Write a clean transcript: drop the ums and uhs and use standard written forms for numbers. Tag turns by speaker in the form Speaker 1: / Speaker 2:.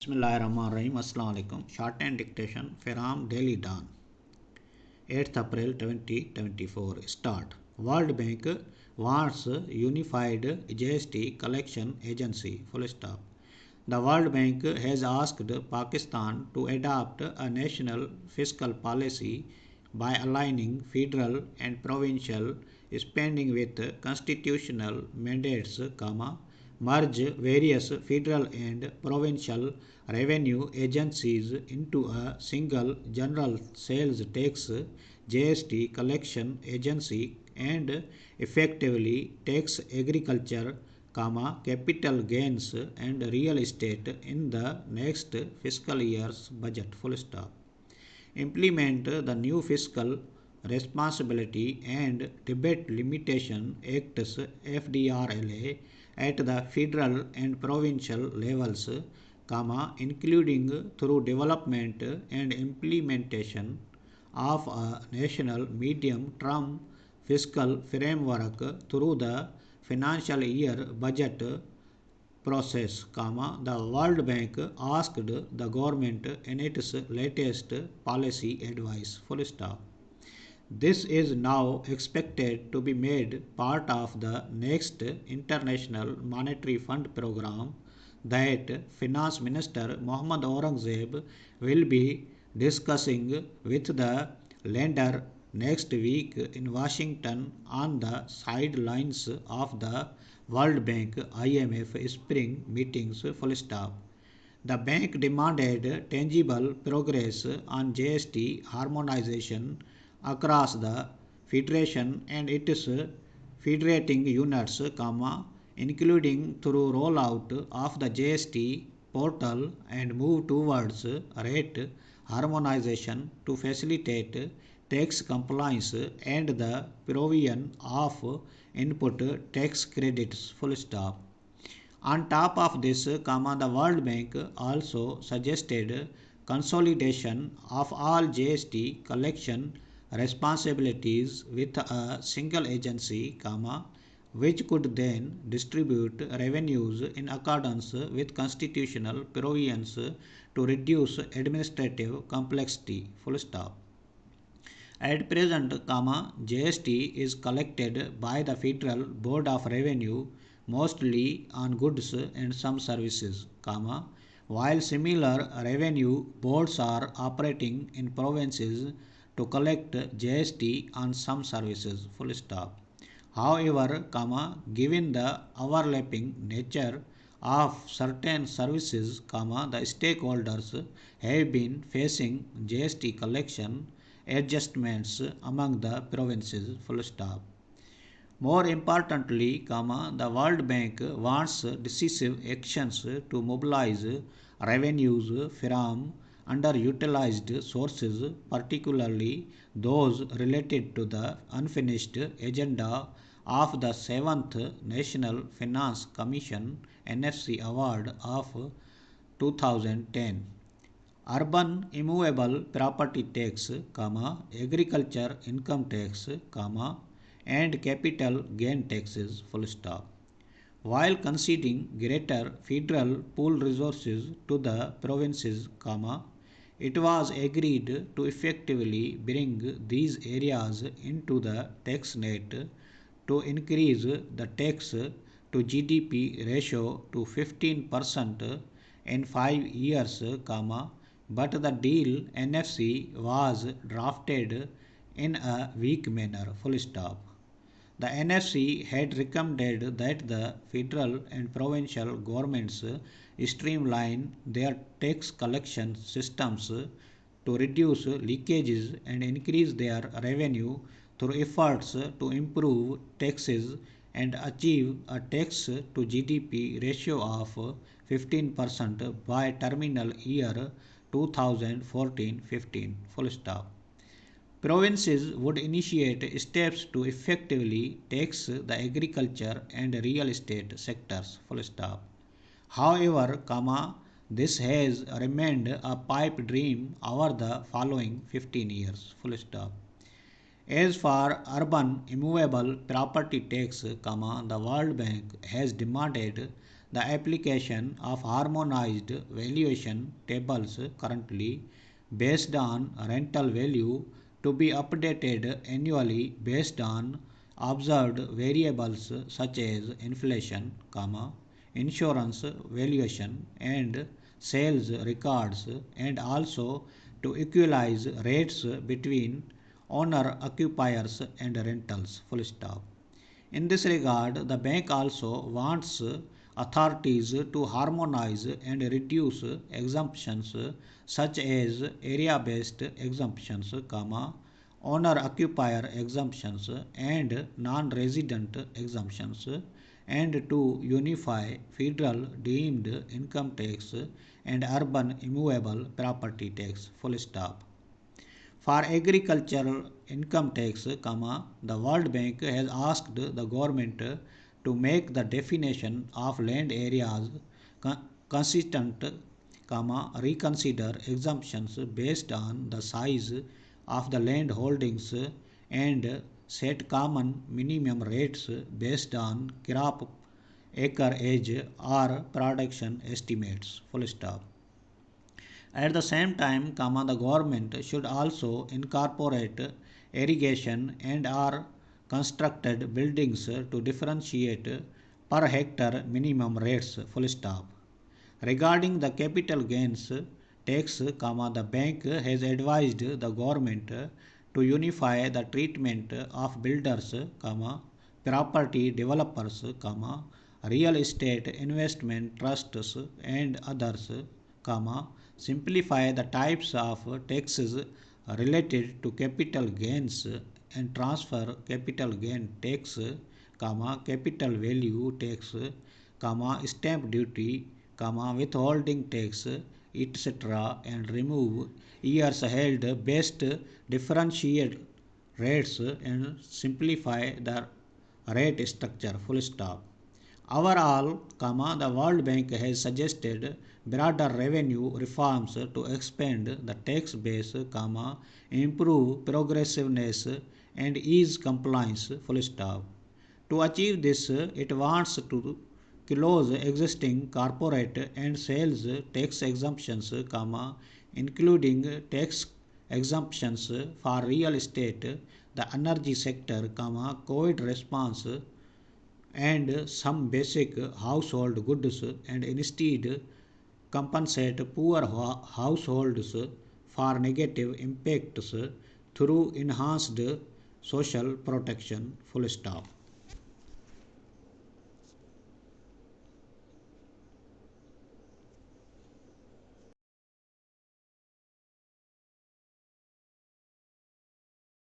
Speaker 1: Bismillahirrahmanirrahim. Assalamu alaikum. Shorthand dictation from Delhi Dawn. 8th April 2024. Start. World Bank wants unified GST collection agency. Full stop. The World Bank has asked Pakistan to adopt a national fiscal policy by aligning federal and provincial spending with constitutional mandates, merge various federal and provincial revenue agencies into a single general sales tax GST collection agency and effectively tax agriculture, capital gains and real estate in the next fiscal year's budget. Full stop. Implement the new fiscal responsibility and debt limitation acts FDRLA at the federal and provincial levels, including through development and implementation of a national medium-term fiscal framework through the financial year budget process, the World Bank asked the government in its latest policy advice. Full stop. This is now expected to be made part of the next International Monetary Fund program that Finance Minister Mohammad Aurangzeb will be discussing with the lender next week in Washington on the sidelines of the World Bank IMF spring meetings. Full stop. The bank demanded tangible progress on GST harmonization across the federation and its federating units, including through rollout of the GST portal and move towards rate harmonization to facilitate tax compliance and the provision of input tax credits. Full stop. On top of this, the World Bank also suggested consolidation of all GST collection responsibilities with a single agency, which could then distribute revenues in accordance with constitutional provisions to reduce administrative complexity. Full stop. At present, GST is collected by the Federal Board of Revenue mostly on goods and some services, while similar revenue boards are operating in provinces to collect GST on some services. Full stop. However, given the overlapping nature of certain services, the stakeholders have been facing GST collection adjustments among the provinces. Full stop. More importantly, the World Bank wants decisive actions to mobilize revenues from underutilized sources, particularly those related to the unfinished agenda of the 7th National Finance Commission NFC Award of 2010. Urban immovable property tax, agriculture income tax, and capital gain taxes. Full stop. While conceding greater federal pool resources to the provinces, it was agreed to effectively bring these areas into the tax net to increase the tax to GDP ratio to 15% in 5 years, but the deal NFC was drafted in a weak manner. Full stop. The NFC had recommended that the federal and provincial governments streamline their tax collection systems to reduce leakages and increase their revenue through efforts to improve taxes and achieve a tax to GDP ratio of 15% by terminal year 2014-15. Full stop. Provinces would initiate steps to effectively tax the agriculture and real estate sectors. Full stop. However, this has remained a pipe dream over the following 15 years. Full stop. As for urban immovable property tax, the World Bank has demanded the application of harmonized valuation tables currently based on rental value to be updated annually based on observed variables such as inflation, insurance valuation and sales records, and also to equalize rates between owner occupiers and rentals. Full stop. In this regard, the bank also wants authorities to harmonize and reduce exemptions such as area-based exemptions, owner-occupier exemptions and non-resident exemptions, and to unify federal deemed income tax and urban immovable property tax. Full stop. For agricultural income tax, the World Bank has asked the government to make the definition of land areas consistent, reconsider exemptions based on the size of the land holdings and set common minimum rates based on crop acreage or production estimates. Full stop. At the same time, the government should also incorporate irrigation and or constructed buildings to differentiate per hectare minimum rates. Full stop. Regarding the capital gains tax, the bank has advised the government to unify the treatment of builders, property developers, real estate investment trusts and others, simplify the types of taxes related to capital gains and transfer capital gain tax, capital value tax, stamp duty, withholding tax, etc., and remove years held based differentiate rates and simplify the rate structure. Full stop. Overall, the World Bank has suggested broader revenue reforms to expand the tax base, improve progressiveness and ease compliance. Full stop. To achieve this, it wants to close existing corporate and sales tax exemptions, including tax exemptions for real estate, the energy sector, COVID response and some basic household goods, and instead compensate poor households for negative impacts through enhanced social protection. Full stop.